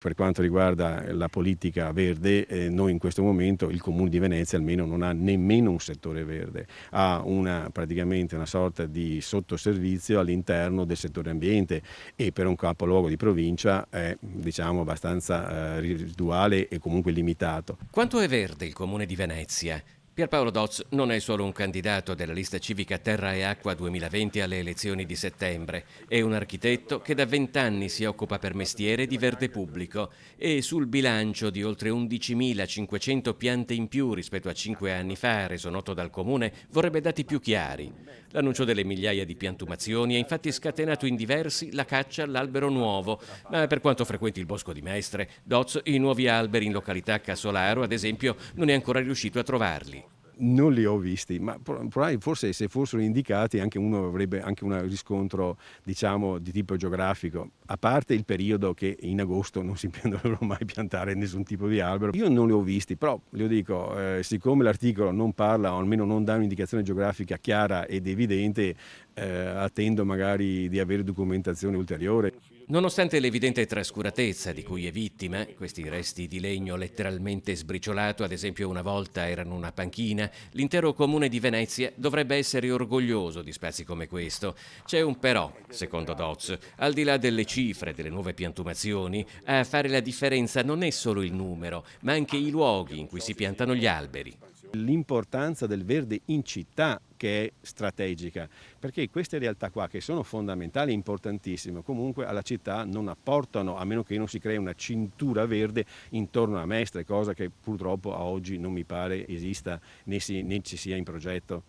Per quanto riguarda la politica verde, noi in questo momento, il Comune di Venezia almeno non ha nemmeno un settore verde, ha praticamente una sorta di sottoservizio all'interno del settore ambiente e per un capoluogo di provincia è diciamo abbastanza residuale e comunque limitato. Quanto è verde il Comune di Venezia? Pierpaolo Doz non è solo un candidato della lista civica Terra e Acqua 2020 alle elezioni di settembre, è un architetto che da 20 anni si occupa per mestiere di verde pubblico e sul bilancio di oltre 11.500 piante in più rispetto a 5 anni fa, reso noto dal Comune, vorrebbe dati più chiari. L'annuncio delle migliaia di piantumazioni ha infatti scatenato in diversi la caccia all'albero nuovo, ma per quanto frequenti il Bosco di Mestre, Doz i nuovi alberi in località Casolaro, ad esempio, non è ancora riuscito a trovarli. Non li ho visti, ma forse se fossero indicati anche uno avrebbe anche un riscontro, diciamo, di tipo geografico, a parte il periodo che in agosto non si dovrebbero mai piantare nessun tipo di albero. Io non li ho visti, però io dico, siccome l'articolo non parla o almeno non dà un'indicazione geografica chiara ed evidente, attendo magari di avere documentazione ulteriore. Nonostante l'evidente trascuratezza di cui è vittima, questi resti di legno letteralmente sbriciolato, ad esempio una volta erano una panchina, l'intero comune di Venezia dovrebbe essere orgoglioso di spazi come questo. C'è un però, secondo Doz, al di là delle cifre, delle nuove piantumazioni, a fare la differenza non è solo il numero, ma anche i luoghi in cui si piantano gli alberi. L'importanza del verde in città che è strategica, perché queste realtà qua che sono fondamentali e importantissime comunque alla città non apportano, a meno che non si crei una cintura verde intorno a Mestre, cosa che purtroppo a oggi non mi pare esista né ci sia in progetto.